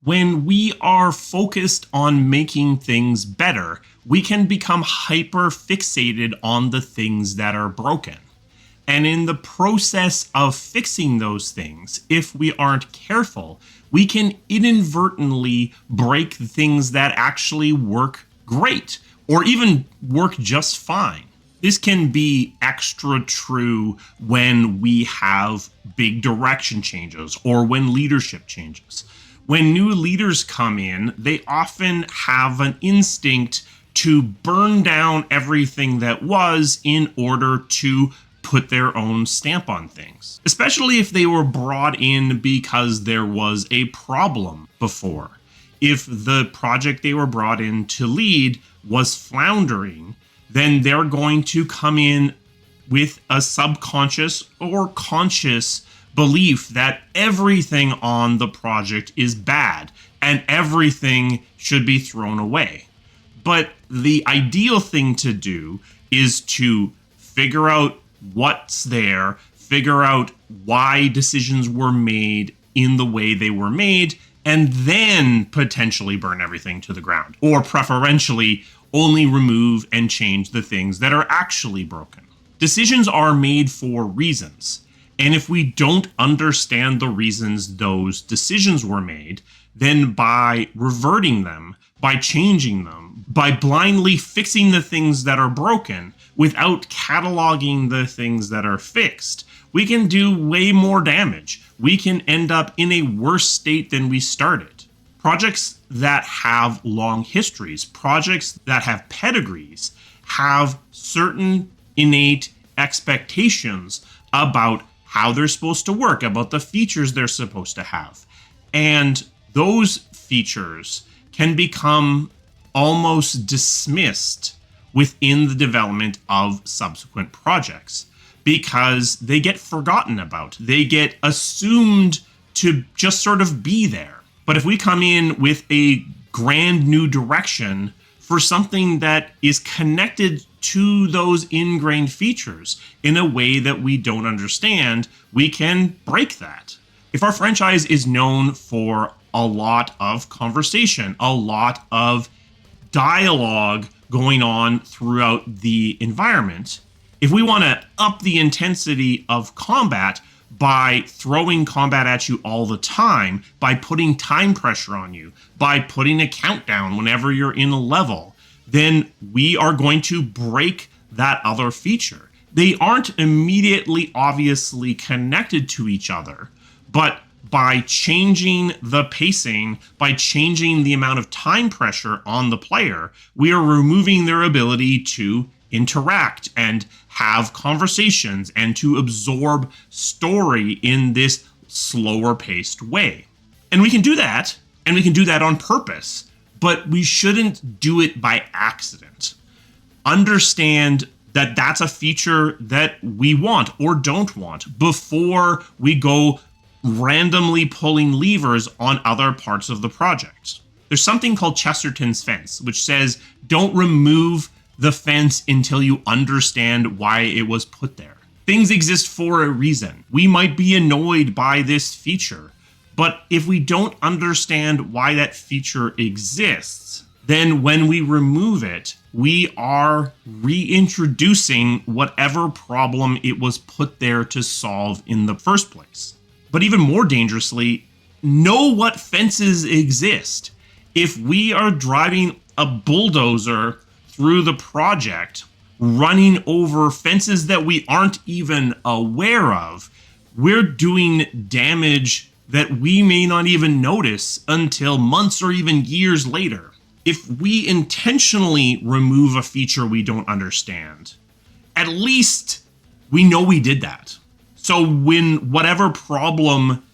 When we are focused on making things better, we can become hyper fixated on the things that are broken. And in the process of fixing those things, if we aren't careful, we can inadvertently break things that actually work great or even work just fine. This can be extra true when we have big direction changes or when leadership changes. When new leaders come in, they often have an instinct to burn down everything that was in order to put their own stamp on things, especially if they were brought in because there was a problem before. If the project they were brought in to lead was floundering, then they're going to come in with a subconscious or conscious belief that everything on the project is bad and everything should be thrown away. But the ideal thing to do is to figure out what's there, figure out why decisions were made in the way they were made, and then potentially burn everything to the ground, or preferentially only remove and change the things that are actually broken. Decisions are made for reasons. And if we don't understand the reasons those decisions were made, then by reverting them, by changing them, by blindly fixing the things that are broken without cataloging the things that are fixed, we can do way more damage. We can end up in a worse state than we started. Projects that have long histories, projects that have pedigrees, have certain innate expectations about how they're supposed to work, about the features they're supposed to have. And those features can become almost dismissed within the development of subsequent projects because they get forgotten about. They get assumed to just sort of be there. But if we come in with a grand new direction for something that is connected to those ingrained features in a way that we don't understand, we can break that. If our franchise is known for a lot of conversation, a lot of dialogue going on throughout the environment, if we want to up the intensity of combat by throwing combat at you all the time, by putting time pressure on you, by putting a countdown whenever you're in a level, then we are going to break that other feature. They aren't immediately obviously connected to each other, but by changing the pacing, by changing the amount of time pressure on the player, we are removing their ability to interact and have conversations and to absorb story in this slower paced way. And we can do that, and we can do that on purpose, but we shouldn't do it by accident. Understand that that's a feature that we want or don't want before we go randomly pulling levers on other parts of the project. There's something called Chesterton's fence, which says don't remove the fence until you understand why it was put there. Things exist for a reason. We might be annoyed by this feature, but if we don't understand why that feature exists, then when we remove it, we are reintroducing whatever problem it was put there to solve in the first place. But even more dangerously, know what fences exist. If we are driving a bulldozer through the project, running over fences that we aren't even aware of, we're doing damage that we may not even notice until months or even years later. If we intentionally remove a feature we don't understand, at least we know we did that. So when whatever problem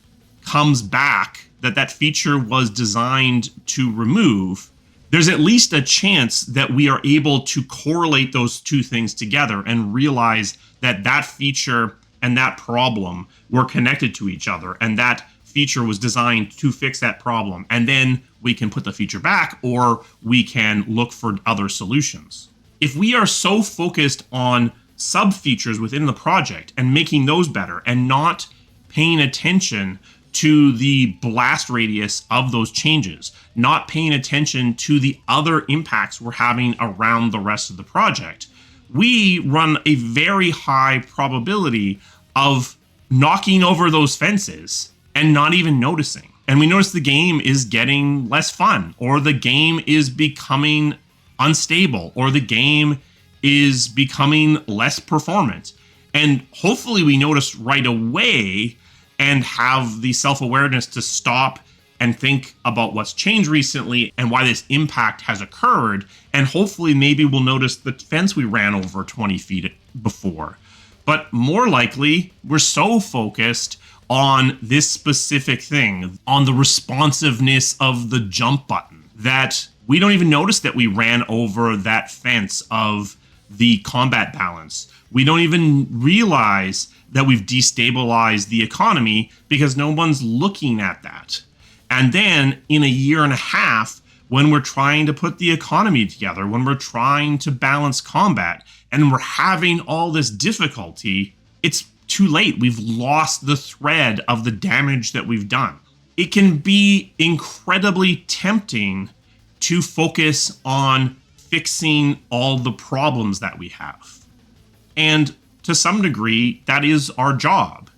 comes back that feature was designed to remove, there's at least a chance that we are able to correlate those two things together and realize that that feature and that problem were connected to each other, and that feature was designed to fix that problem. And then we can put the feature back, or we can look for other solutions. If we are so focused on sub features within the project and making those better and not paying attention to the blast radius of those changes, not paying attention to the other impacts we're having around the rest of the project, we run a very high probability of knocking over those fences and not even noticing. And we notice the game is getting less fun, or the game is becoming unstable, or the game is becoming less performant. And hopefully we notice right away and have the self-awareness to stop and think about what's changed recently and why this impact has occurred. And hopefully maybe we'll notice the fence we ran over 20 feet before. But more likely, we're so focused on this specific thing, on the responsiveness of the jump button, that we don't even notice that we ran over that fence of the combat balance. We don't even realize that we've destabilized the economy because no one's looking at that. And then in a year and a half, when we're trying to put the economy together, when we're trying to balance combat, and we're having all this difficulty, it's too late. We've lost the thread of the damage that we've done. It can be incredibly tempting to focus on fixing all the problems that we have. And to some degree, that is our job.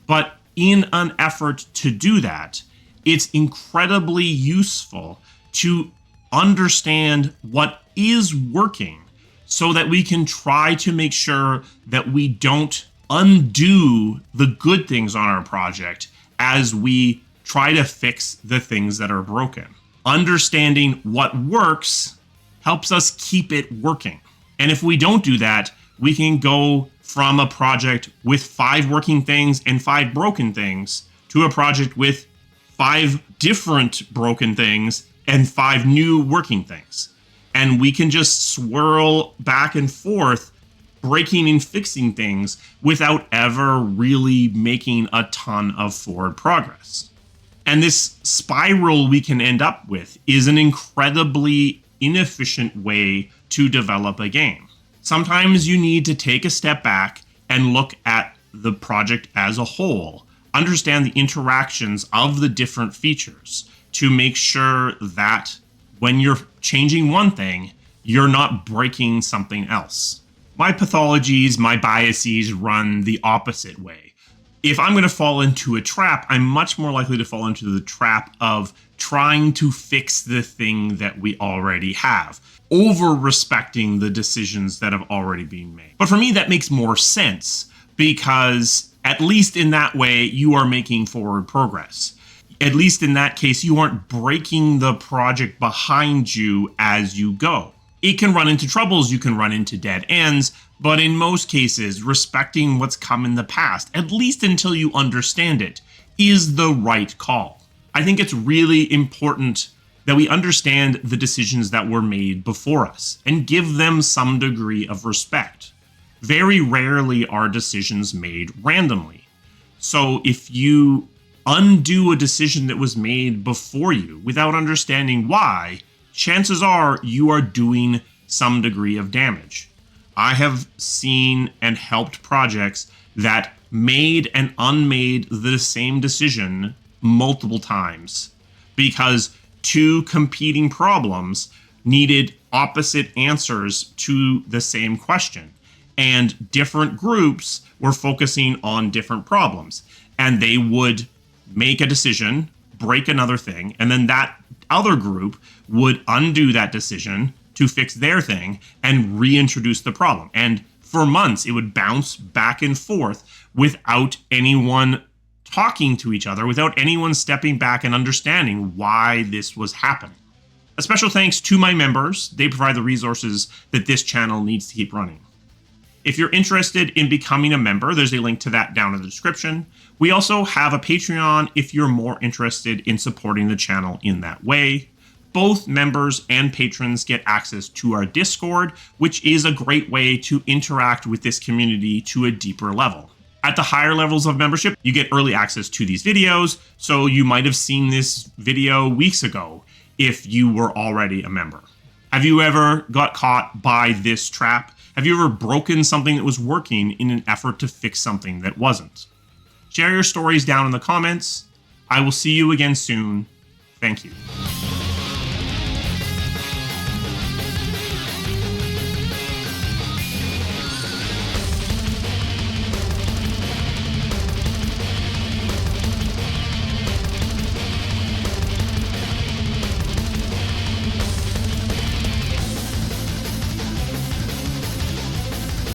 But in an effort to do that, it's incredibly useful to understand what is working so that we can try to make sure that we don't undo the good things on our project as we try to fix the things that are broken. Understanding what works helps us keep it working. And if we don't do that, we can go from a project with 5 working things and 5 broken things to a project with 5 different broken things and 5 new working things. And we can just swirl back and forth, breaking and fixing things without ever really making a ton of forward progress. And this spiral we can end up with is an incredibly inefficient way to develop a game. Sometimes you need to take a step back and look at the project as a whole, understand the interactions of the different features to make sure that when you're changing one thing, you're not breaking something else. My pathologies, my biases run the opposite way. If I'm going to fall into a trap, I'm much more likely to fall into the trap of trying to fix the thing that we already have, over respecting the decisions that have already been made. But for me, that makes more sense because at least in that way, you are making forward progress. At least in that case, you aren't breaking the project behind you as you go. It can run into troubles, you can run into dead ends, but in most cases, respecting what's come in the past, at least until you understand it, is the right call. I think it's really important that we understand the decisions that were made before us and give them some degree of respect. Very rarely are decisions made randomly. So if you undo a decision that was made before you without understanding why, chances are you are doing some degree of damage. I have seen and helped projects that made and unmade the same decision multiple times because 2 competing problems needed opposite answers to the same question. And different groups were focusing on different problems. And they would make a decision, break another thing, and then that other group would undo that decision to fix their thing and reintroduce the problem. And for months, it would bounce back and forth without anyone talking to each other, without anyone stepping back and understanding why this was happening. A special thanks to my members. They provide the resources that this channel needs to keep running. If you're interested in becoming a member, there's a link to that down in the description. We also have a Patreon if you're more interested in supporting the channel in that way. Both members and patrons get access to our Discord, which is a great way to interact with this community to a deeper level. At the higher levels of membership, you get early access to these videos, so you might have seen this video weeks ago if you were already a member. Have you ever got caught by this trap? Have you ever broken something that was working in an effort to fix something that wasn't? Share your stories down in the comments. I will see you again soon. Thank you.